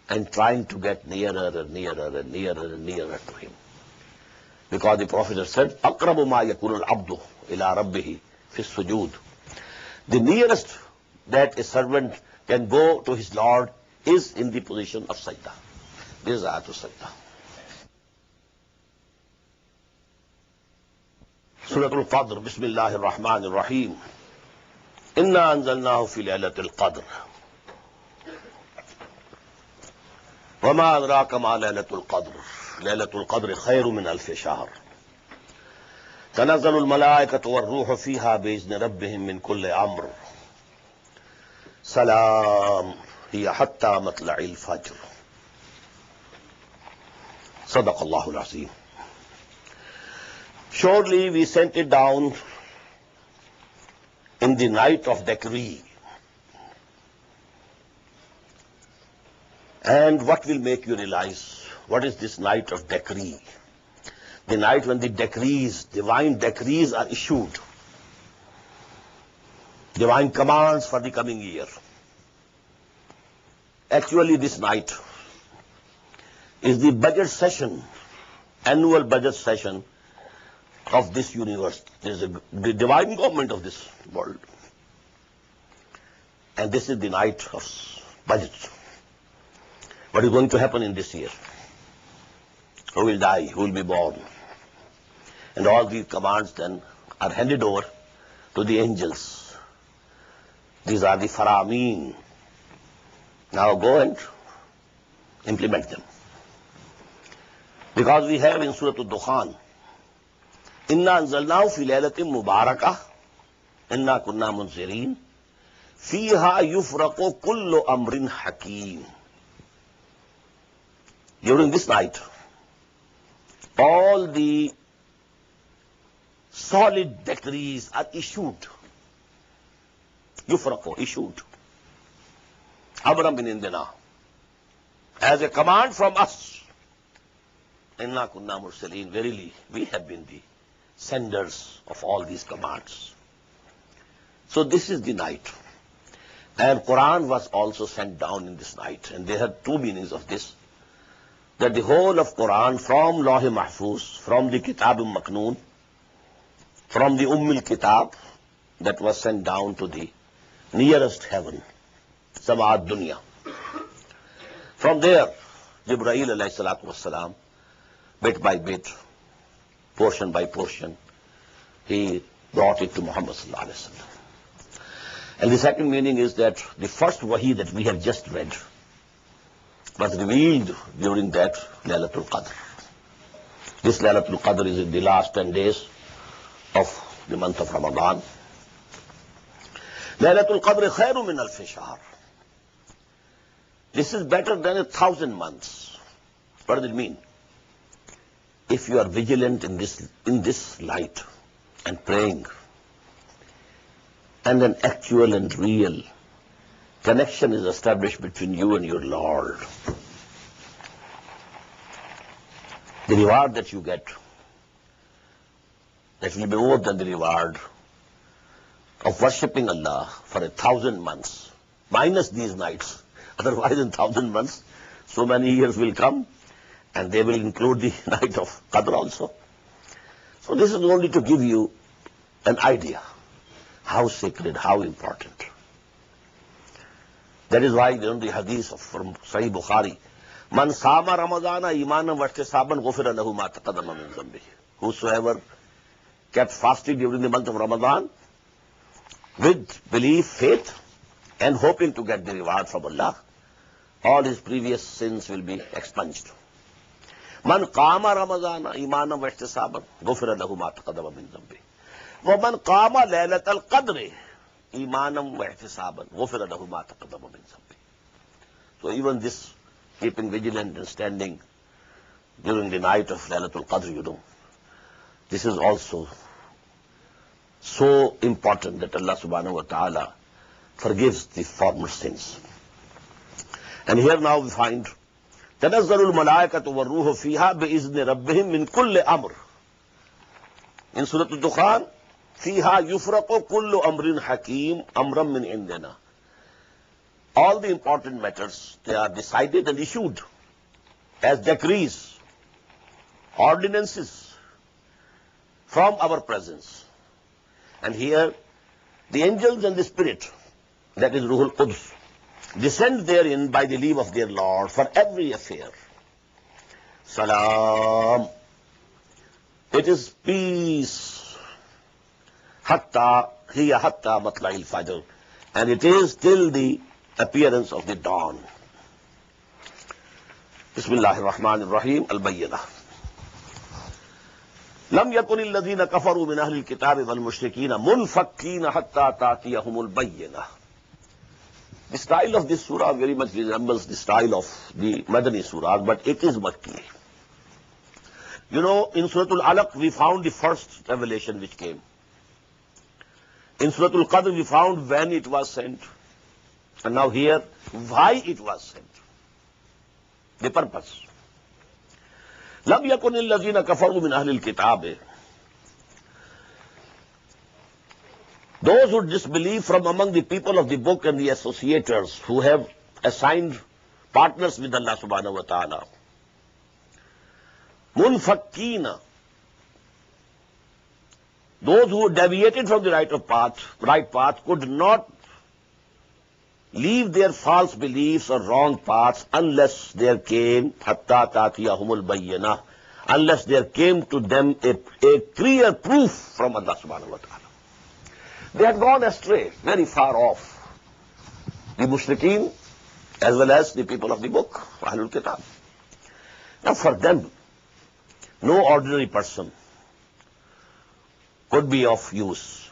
and trying to get nearer and nearer and nearer and nearer to him. Because the Prophet has said, أَقْرَبُ مَا يَكُونُ الْعَبْدُ إِلَىٰ رَبِّهِ فِي السُّجُودِ. The nearest that a servant can go to his Lord is in the position of sajda. This is ayat sajda. Surah Al-Qadr, Bismillahir Rahmanir Rahim. Inna anzalnahu fi laylatil qadr. Wa ma adraka ma laylatul qadr. Laylatul qadr khayrun min alfi shahr. تنزل الملائكة والروح فيها بإذن ربهم من كل أمر. سلام هي حتى مطلع الفجر. صدق الله العظيم. Surely we sent it down in the night of decree. And what will make you realize what is this night of decree? The night when the decrees, divine decrees are issued. Divine commands for the coming year. Actually, this night is the budget session, annual budget session of this universe. This is the divine government of this world. And this is the night of budget. What is going to happen in this year? Who will die? Who will be born? And all these commands then are handed over to the angels. These are the farameen. Now go and implement them. Because we have in Surah Al-Dukhan, Inna anzalnahu fi laylatin mubarakah, inna kunna munzirin, fiha yufraqu kullu amrin hakim. During this night, all the solid decrees are issued. Yufraqu, issued. Amran min indina. As a command from us. Inna kunna mursalin. Verily, we have been the senders of all these commands. So this is the night. And Quran was also sent down in this night. And they had two meanings of this. That the whole of Quran from Lawh Mahfuz, from the Kitab al-Maknoon, from the al-Kitab that was sent down to the nearest heaven, Sama'at Dunya. From there, Jibreel alayhi salatu wassalam, bit by bit, portion by portion, he brought it to Muhammad sallallahu alaihi wasallam. And the second meaning is that the first wahi that we have just read was revealed during that Laylatul Qadr. This Laylatul Qadr is in the last 10 days of the month of Ramadan. Laylatul Qadr khairu min alfi shahr. This is better than 1,000 months. What does it mean? If you are vigilant in this light and praying, and an actual and real connection is established between you and your Lord, the reward that you get, that will be more than the reward of worshipping Allah for 1,000 months, minus these nights. Otherwise, in 1,000 months, so many years will come, and they will include the night of Qadr also. So this is only to give you an idea how sacred, how important. That is why in the hadith from Sahih Bukhari, Man sama Ramadana imanam vahtisaban ghufira lahu ma taqaddama min dhanbihi. Whosoever kept fasting during the month of Ramadan with belief, faith, and hoping to get the reward from Allah, all his previous sins will be expunged. Man qama Ramadana imanam vahtisaban ghufira lahu ma taqaddama min dhanbihi. وَمَنْ قَامَ لَيْلَةَ الْقَدْرِ إِيمَانًا وَاحْتِسَابًا غُفِرَ لَهُ مَا تَقَدَّمَ مِنْ ذَنبِهِ. So even this keeping vigilant and standing during the night of Laylatul Qadr, this is also so important that Allah subhanahu wa ta'ala forgives the former sins. And here now we find تَنَزَّلُ الْمَلَائِكَةُ وَالرُّوحُ فِيهَا بِإِذْنِ رَبِّهِمْ مِنْ كُلِّ أَمْرٍ. In Surah Al-Dukhan, فِيهَا يُفْرَقُ كُلُّ أَمْرٍ حَكِيمٍ أَمْرًا مِنْ عِنْدِنَا. All the important matters, they are decided and issued as decrees, ordinances from our presence. And here, the angels and the spirit, that is Ruhul Quds, descend therein by the leave of their Lord for every affair. Salam. It is peace. Hatta hiya hatta matla'il fajr. And it is till the appearance of the dawn. Bismillahir Rahmanir Rahim. Al-Bayyinah. Lam yakun alladhina kafaru min ahli al-kitabi wal mushrikina munfakkina hatta ta'tiyahumul bayyinah. The style of this surah very much resembles the style of the Madani surahs, but it is Makki. You know, in Surah Al-Alaq we found the first revelation which came. In Surah Al-Qadr we found when it was sent. And now here, why it was sent. The purpose. لَمْ يَكُنِ الَّذِينَ كَفَرُوا مِنْ أَهْلِ الْكِتَابِ. Those who disbelieve from among the people of the book and the associators who have assigned partners with Allah subhanahu wa ta'ala. Munfakkina. Those who deviated from the right path could not leave their false beliefs or wrong paths unless there came hatta ta'tiyahumul bayyinah, unless there came to them a clear proof from Allah subhanahu wa ta'ala. They had gone astray, very far off. The mushrikeen as well as the people of the book, Ahlul Kitab. Now for them, no ordinary person could be of use.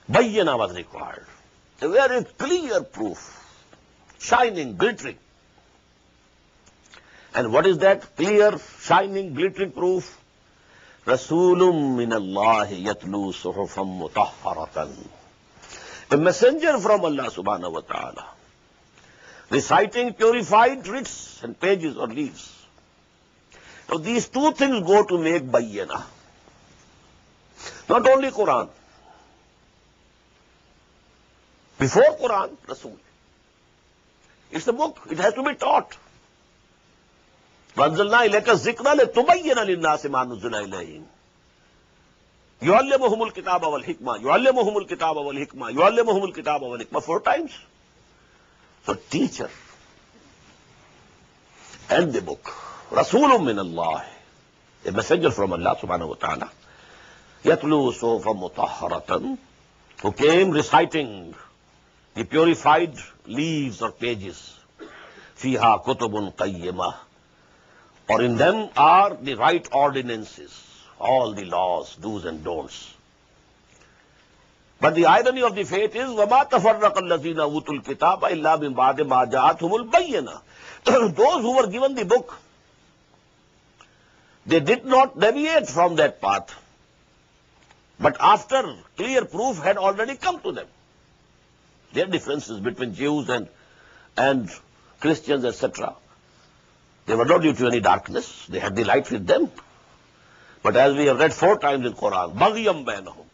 Bayyana was required. A very clear proof, shining, glittering. And what is that clear, shining, glittering proof? Rasulun min Allahi yatlu suhufan mutahharatan. A messenger from Allah subhanahu wa ta'ala, reciting purified writs and pages or leaves. Now these two things go to make bayyana. Not only Quran. Before Quran, Rasul. It's a book. It has to be taught. وَأَنزَلْنَا إِلَيْكَ الذِّكْرَ لِتُبَيِّنَ لِلنَّاسِ مَا نُزِّلَ إِلَيْهِمْ يُعَلِّمُهُمُ الْكِتَابَ وَالْحِكْمَةَ يُعَلِّمُهُمُ الْكِتَابَ وَالْحِكْمَةَ يُعَلِّمُهُمُ الْكِتَابَ وَالْحِكْمَةَ 4 times. So teacher and the book. Rasulun min Allah. A messenger from Allah subhanahu wa ta'ala. يَتْلُو صُحُفًا مُطَهَّرَةً, who came reciting the purified leaves or pages, فِيهَا كُتُبٌ قَيِّمَةٌ, or in them are the right ordinances, all the laws, do's and don'ts. But the irony of the fate is, وَمَا تَفَرَّقَ الَّذِينَ أُوتُوا الْكِتَابَ إِلَّا مِن بَعْدِ مَا جَاءَتْهُمُ الْبَيِّنَةُ. Those who were given the book, they did not deviate from that path, but after clear proof had already come to them. There are differences between Jews and Christians, etc. They were not due to any darkness. They had the light with them. But as we have read 4 times in Quran, بَغْيًا بَيْنَهُمْ,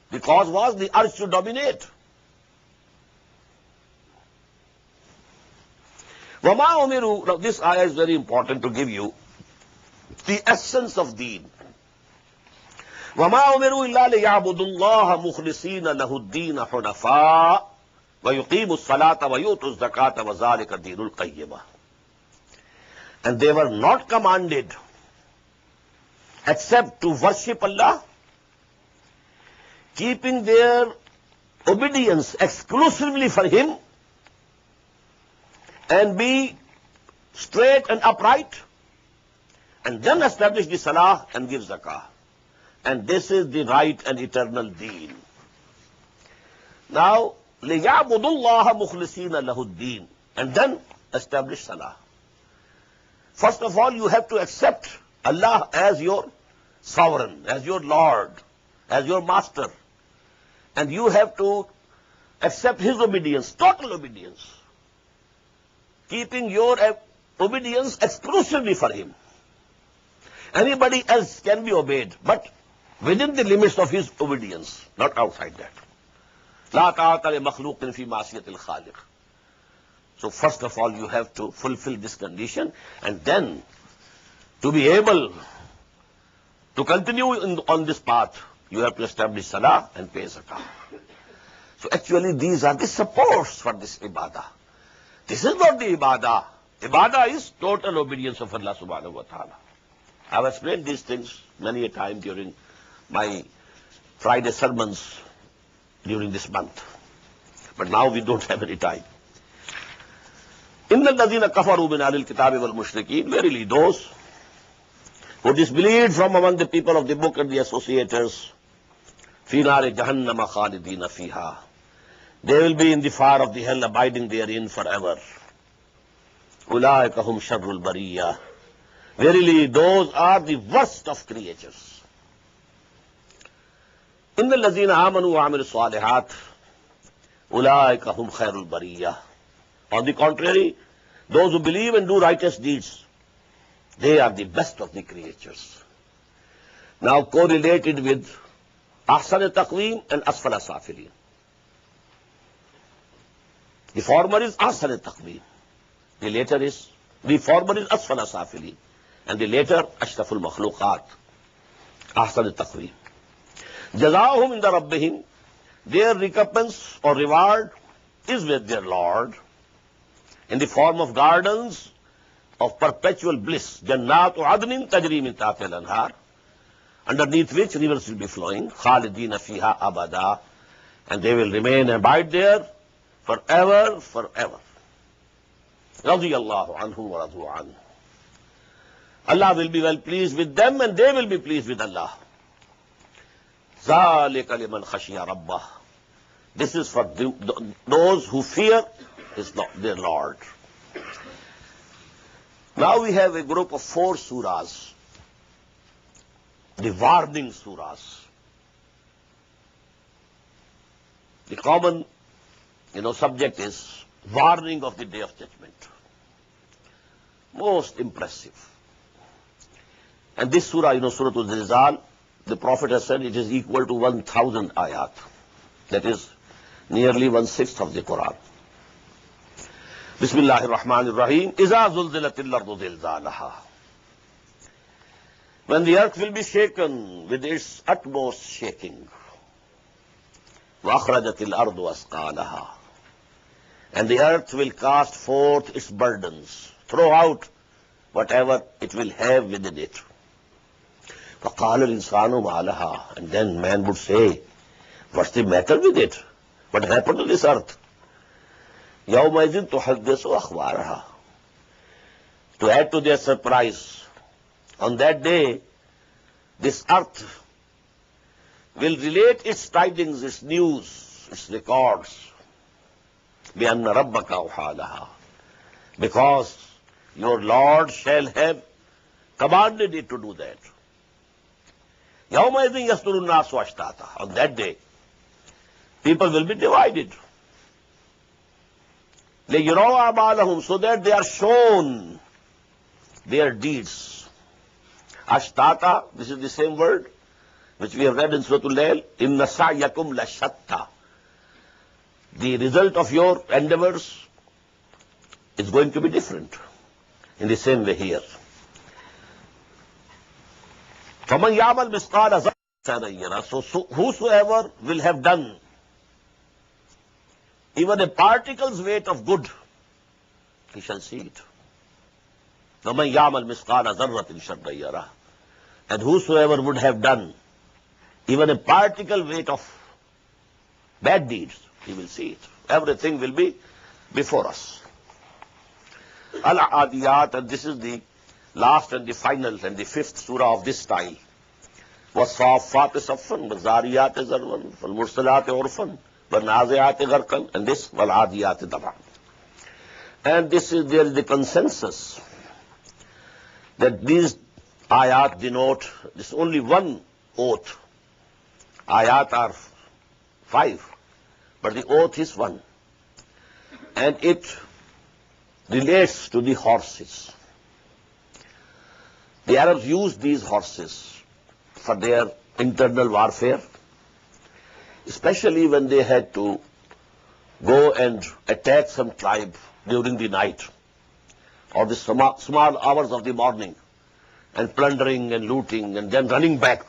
the cause was the urge to dominate. وَمَا أُمِرُوا. Now this ayah is very important to give you the essence of deen. وَمَا أُمِرُوا إِلَّا لِيَعْبُدُوا اللَّهَ مُخْلِصِينَ لَهُ الدِّينَ حُنَفَاءَ وَيُقِيمُوا الصَّلَاةَ وَيُؤْتُوا الزَّكَاةَ وَذَلِكَ دِينُ الْقَيِّمَةِ. And they were not commanded except to worship Allah, keeping their obedience exclusively for Him, and be straight and upright, and then establish the salah and give zakah. And this is the right and eternal deen. Now, لِيَعْبُدُوا اللَّهَ مُخْلِصِينَ لَهُ الدِّينَ, and then establish salah. First of all, you have to accept Allah as your sovereign, as your Lord, as your master. And you have to accept His obedience, total obedience, keeping your obedience exclusively for Him. Anybody else can be obeyed, but within the limits of His obedience, not outside that. لَا طَاعَةَ لِمَخْلُوقٍ فِي مَعْصِيَةِ الْخَالِقِ. So first of all, you have to fulfill this condition, and then to be able to continue on this path, you have to establish salah and pay zakah. So actually these are the supports for this ibadah. This is not the ibadah. Ibadah is total obedience of Allah subhanahu wa ta'ala. I have explained these things many a time during my Friday sermons during this month. But now we don't have any time. إِنَّ الَّذِينَ كَفَرُوا مِنْ أَهْلِ الْكِتَابِ وَالْمُشْرِكِينَ, verily those who disbelieved from among the people of the book and the associators, فِي نَارِ جَهَنَّمَ خَالِدِينَ فِيهَا, they will be in the fire of the hell, abiding therein forever. أُولَٰئِكَ هُمْ شَرُّ الْبَرِيَّةِ, verily those are the worst of creatures. إِنَّ الَّذِينَ آمَنُوا وَعَمِلُوا الصَّالِحَاتِ أُولَٰئِكَ هُمْ خَيْرُ الْبَرِيَّةِ. On the contrary, those who believe and do righteous deeds, they are the best of the creatures. Now correlated with Ahsan Taqweem and Asfala Safilin. The former is Ahsan Taqweem. The former is Asfala Safilin. And the later, Ashraful Makhluqat, Ahsan Taqweem. Jazaahum inda Rabbihim, their recompense or reward is with their Lord, in the form of gardens of perpetual bliss, Jannatu Adnin tajri min tahtiha al-anhar, underneath which rivers will be flowing, Khalidina fiha abada, and they will remain and abide there forever, forever. Radiyallahu anhum wa radu anhu. Allah will be well pleased with them, and they will be pleased with Allah. Zalika liman khashiya rabbah. This is for those who fear their Lord. Now we have a group of 4 surahs, the warning surahs. The common, subject is warning of the Day of Judgment. Most impressive. And this surah, Surah Al-Zilzal, the Prophet has said it is equal to 1,000 ayat. That is nearly 1/6 of the Quran. Bismillahir Rahmanir Rahim. Iza zulzilatil ardu zilzalaha. When the earth will be shaken with its utmost shaking. Wa akhrajatil ardu asqalaha. And the earth will cast forth its burdens, throw out whatever it will have within it. فَقَالَ الْإِنسَانُ مَا لَهَا. And then man would say, what's the matter with it? What happened to this earth? يَوْمَئِذٍ تُحَدِّثُ أَخْبَارَهَا. To add to their surprise, on that day, this earth will relate its tidings, its news, its records. بِأَنَّ رَبَّكَ أَوْحَىٰ لَهَا. Because your Lord shall have commanded it to do that. يَوْمَئِذٍ يَصْدُرُ النَّاسُ أَشْتَاتًا. On that day, people will be divided. لِيُرَوْا أَعْمَالَهُمْ. So that they are shown their deeds. Ashtata, this is the same word which we have read in Surah Al-Layl. إِنَّ سَعْيَكُمْ لَشَتَّى. The result of your endeavors is going to be different. In the same way here. فَمَنْ يَعْمَلْ مِثْقَالَ ذَرَّةٍ خَيْرًا يَرَهُ. So whosoever will have done even a particle's weight of good, he shall see it. وَمَنْ يَعْمَلْ مِثْقَالَ ذَرَّةٍ شَرًّا يَرَهُ. And whosoever would have done even a particle weight of bad deeds, he will see it. Everything will be before us. Al-Adiyat, and this is the last and the final and the fifth surah of this style. وَالصَّافَّاتِ صَفًّا وَالزَّارِيَاتِ ذَرْوًا وَالْمُرْسَلَاتِ عُرْفًا وَالنَّازِعَاتِ غَرْقًا, and this وَالْعَادِيَاتِ ضَبْحًا. And there is the consensus that these ayat denote, this only one oath. Ayat are 5, but the oath is one. And it relates to the horses. The Arabs used these horses for their internal warfare, especially when they had to go and attack some tribe during the night or the small hours of the morning, and plundering and looting and then running back.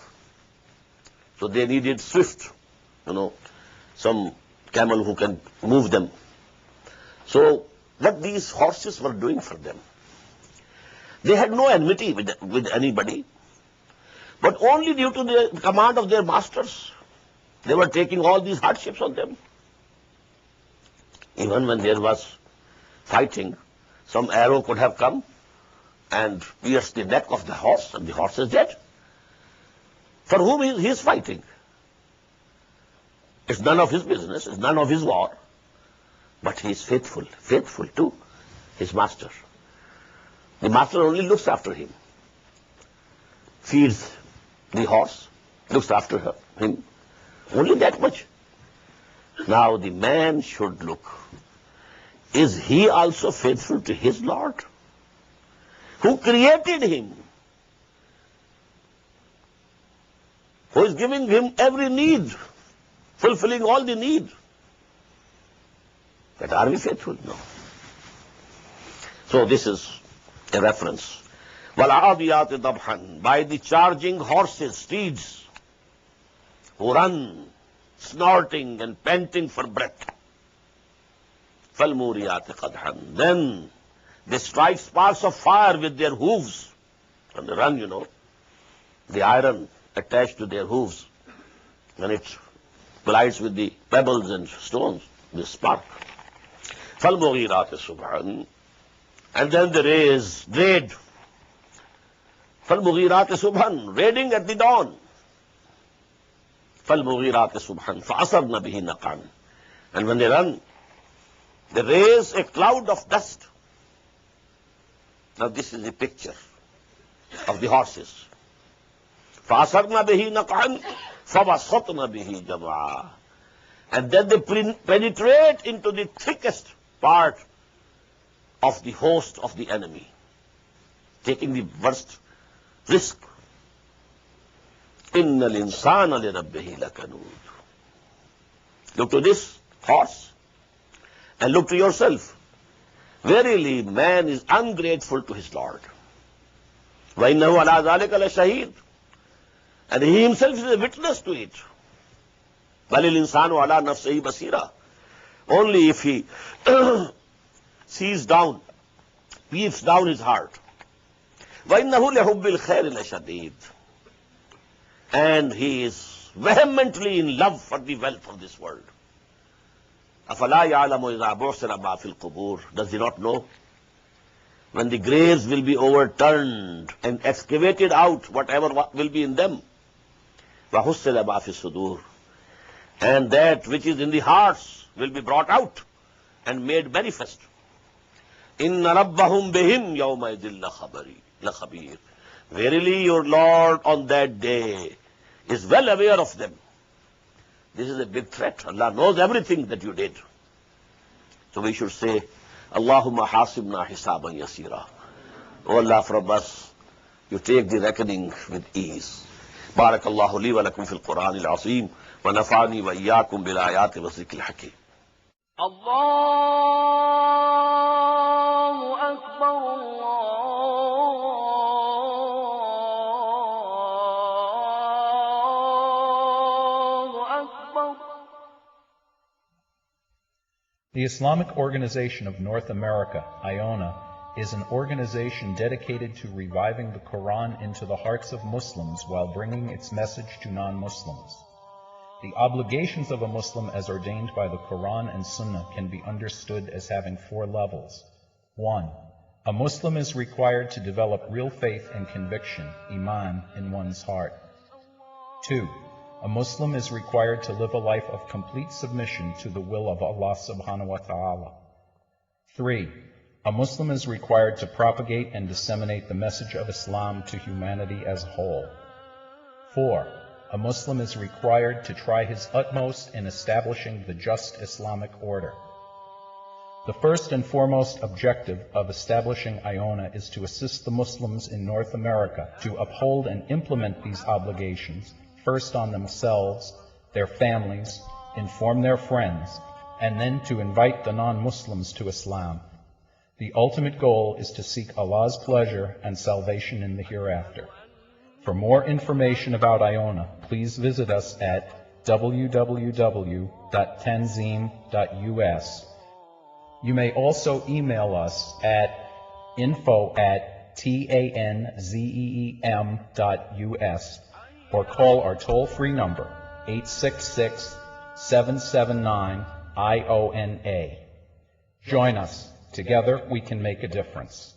So they needed swift, some camel who can move them. So what these horses were doing for them, they had no enmity with anybody, but only due to the command of their masters, they were taking all these hardships on them. Even when there was fighting, some arrow could have come and pierced the neck of the horse, and the horse is dead. For whom he is fighting? It's none of his business, it's none of his war, but he is faithful to his master. The master only looks after him, feeds the horse, looks after him, only that much. Now the man should look, is he also faithful to his Lord, who created him, who is giving him every need, fulfilling all the need? But are we faithful? No. So this is a reference. وَالْعَادِيَاتِ ضَبْحًا. By the charging horses, steeds, who run, snorting and panting for breath. فَالْمُورِيَاتِ قَدْحًا. Then they strike sparks of fire with their hooves. When they run, the iron attached to their hooves, when it collides with the pebbles and stones, they spark. فَالْمُغِيرَاتِ صُبْحًا. And then the raid. فَالْمُغِيرَاتِ صُبْحًا. Raiding at the dawn. فَالْمُغِيرَاتِ صُبْحًا فَأَثَرْنَ بِهِ نَقْعًا. And when they run, they raise a cloud of dust. Now this is the picture of the horses. فَأَثَرْنَ بِهِ نَقْعًا فَوَسَطْنَ بِهِ جَمْعًا. And then they penetrate into the thickest part of the host of the enemy, taking the worst risk. إِنَّ الْإِنسَانَ لِرَبِّهِ لَكَنُودٌ. Look to this horse and look to yourself. Verily, man is ungrateful to his Lord. وَإِنَّهُ عَلَى ذَلِكَ لَشَهِيدٌ. And he himself is a witness to it. بَلِ الْإِنسَانُ عَلَى نَفْسِهِ بَصِيرًا. Only if he sees down, peeps down his heart. وَإِنَّهُ لِحُبِّ الْخَيْرِ لَشَدِيدٌ. and he is vehemently in love for the wealth of this world. أَفَلَا يَعْلَمُ إِذَا بُعْثِرَ مَا فِي الْقُبُورِ. Does he not know? When the graves will be overturned and excavated out whatever will be in them, وَحُصِّلَ مَا فِي الصُّدُورِ, and that which is in the hearts will be brought out and made manifest. إِنَّ رَبَّهُمْ بِهِمْ يَوْمَئِذٍ لَخَبِيرٌ. Verily your Lord on that day is well aware of them. This is a big threat. Allah knows everything that you did. So we should say, Allahumma hasibna hisaban yasira. Oh Allah, from us, you take the reckoning with ease. Barakallahu li wa lakum fil Qur'an al-Azim wa nafa'ani wa iyyakum bil ayati wa zikr al-hakim. Allahu Akbar, Allahu Akbar. The Islamic Organization of North America, IONA, is an organization dedicated to reviving the Quran into the hearts of Muslims while bringing its message to non-Muslims. The obligations of a Muslim as ordained by the Quran and Sunnah can be understood as having 4 levels. 1. A Muslim is required to develop real faith and conviction, iman, in one's heart. 2. A Muslim is required to live a life of complete submission to the will of Allah subhanahu wa ta'ala. 3. A Muslim is required to propagate and disseminate the message of Islam to humanity as a whole. 4. A Muslim is required to try his utmost in establishing the just Islamic order. The first and foremost objective of establishing IONA is to assist the Muslims in North America to uphold and implement these obligations, first on themselves, their families, inform their friends, and then to invite the non-Muslims to Islam. The ultimate goal is to seek Allah's pleasure and salvation in the hereafter. For more information about IONA, please visit us at www.tanzim.us. You may also email us at info@tanzeem.us or call our toll-free number 866-779-IONA. Join us. Together we can make a difference.